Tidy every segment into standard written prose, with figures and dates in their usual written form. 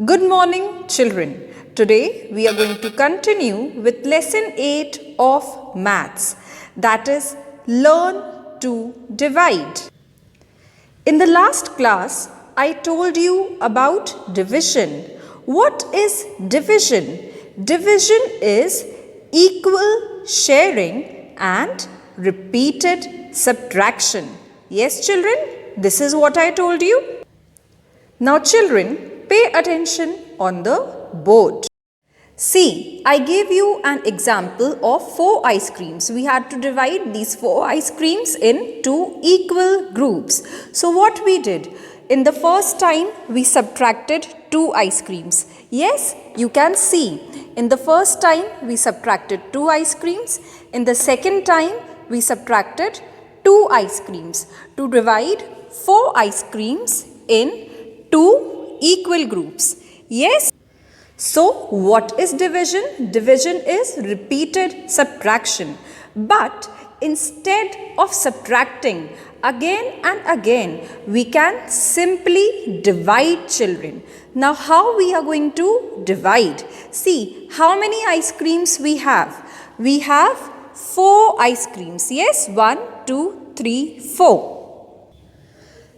Good morning, children. Today we are going to continue with lesson 8 of maths, that is, learn to divide. In the last class, I told you about division. What is division? Division is equal sharing and repeated subtraction. Yes, children, this is what I told you. Now, children, pay attention on the board. See, I gave you an example of 4 ice creams. We had to divide these 4 ice creams in 2 equal groups. So what we did? In the first time, we subtracted 2 ice creams. Yes, you can see. In the first time, we subtracted 2 ice creams. In the second time, we subtracted 2 ice creams to divide 4 ice creams in 2 equal groups. Yes. So what is division? Division is repeated subtraction. But instead of subtracting again and again, we can simply divide, children. Now how we are going to divide? See, how many ice creams we have? We have 4 ice creams. Yes, 1, 2, 3, 4.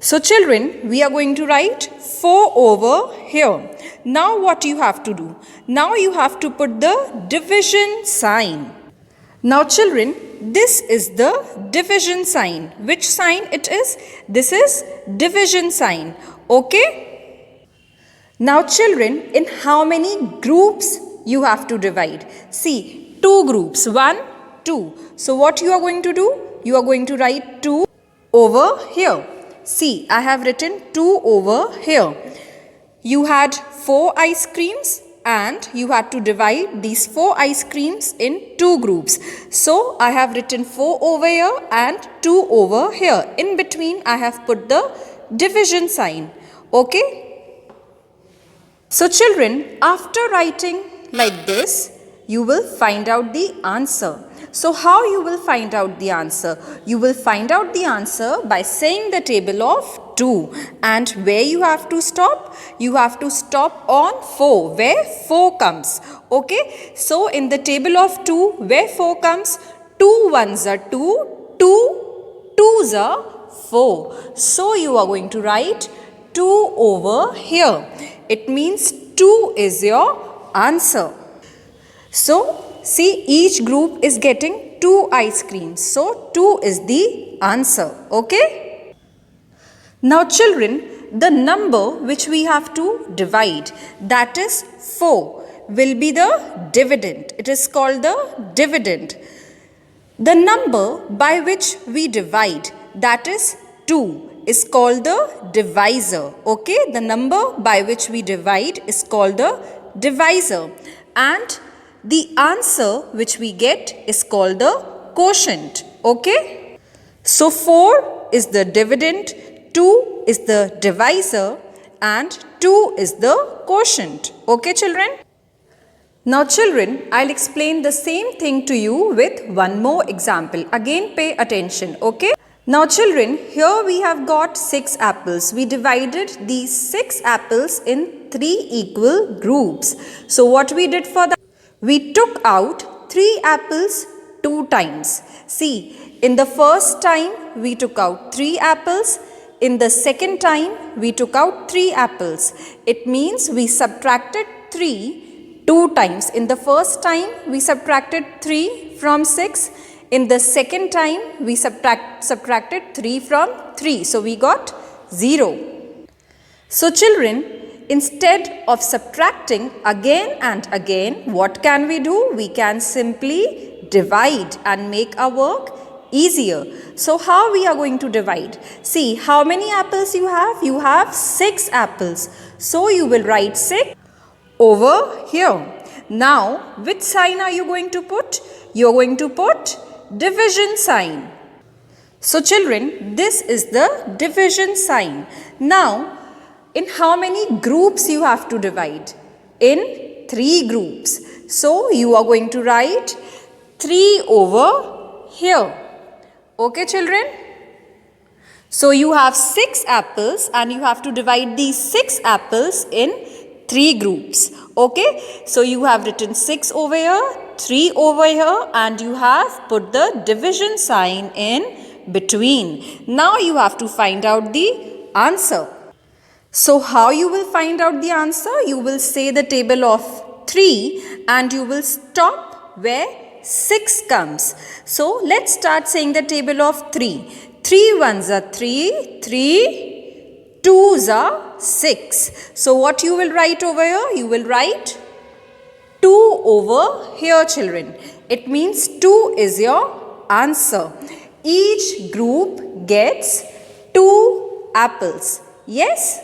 So children, we are going to write 4 over here. Now what you have to do? Now you have to put the division sign. Now children, this is the division sign. Which sign it is? This is division sign. Okay? Now children, in how many groups you have to divide? See, 2 groups. 1, 2. So what you are going to do? You are going to write 2 over here. See, I have written 2 over here. You had 4 ice creams and you had to divide these 4 ice creams in 2 groups. So, I have written 4 over here and 2 over here. In between, I have put the division sign. Okay? So, children, after writing like this, you will find out the answer. So how you will find out the answer? You will find out the answer by saying the table of 2. And where you have to stop? You have to stop on 4, where 4 comes. Okay? So in the table of 2, where 4 comes? 2 ones are 2, 2 twos are 4. So you are going to write 2 over here. It means 2 is your answer. So see, each group is getting 2 ice creams. So 2 is the answer. Okay? Now children, the number which we have to divide, that is 4, will be the dividend. It is called the dividend. The number by which we divide, that is 2, is called the divisor. Okay? The number by which we divide is called the divisor. And the answer which we get is called the quotient. Okay? So 4 is the dividend, 2 is the divisor and 2 is the quotient. Okay, children? Now children, I'll explain the same thing to you with one more example. Again, pay attention. Okay? Now children, here we have got 6 apples. We divided these 6 apples in 3 equal groups. So what we did for that? We took out 3 apples 2 times. See, in the first time we took out 3 apples. In the second time we took out 3 apples. It means we subtracted 3 2 times. In the first time we subtracted 3 from 6. In the second time we subtracted 3 from 3. So we got 0. So children, instead of subtracting again and again, what can we do? We can simply divide and make our work easier. So how we are going to divide? See, how many apples you have? You have 6 apples. So you will write 6 over here. Now, which sign are you going to put? You are going to put division sign. So children, this is the division sign. Now, in how many groups you have to divide? In 3 groups. So you are going to write 3 over here. Okay, children? So you have 6 apples and you have to divide these 6 apples in three groups. Okay, so you have written 6 over here, 3 over here, and you have put the division sign in between. Now you have to find out the answer. So how you will find out the answer? You will say the table of 3 and you will stop where 6 comes. So let's start saying the table of 3. 3 ones are 3, 3 twos are 6. So what you will write over here? You will write 2 over here, children. It means 2 is your answer. Each group gets 2 apples. Yes?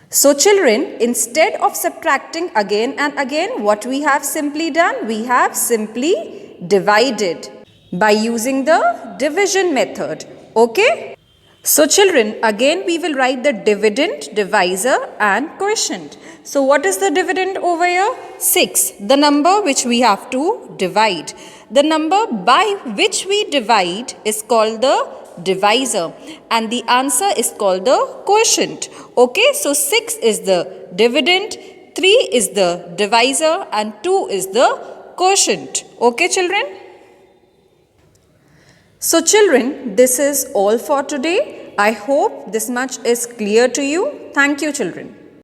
So children, instead of subtracting again and again, what we have simply done? We have simply divided by using the division method. Okay? So children, again we will write the dividend, divisor and quotient. So what is the dividend over here? 6, the number which we have to divide. The number by which we divide is called the divisor and the answer is called the quotient. Okay, so 6 is the dividend, 3 is the divisor and 2 is the quotient. Okay children? So children, this is all for today. I hope this much is clear to you. Thank you children.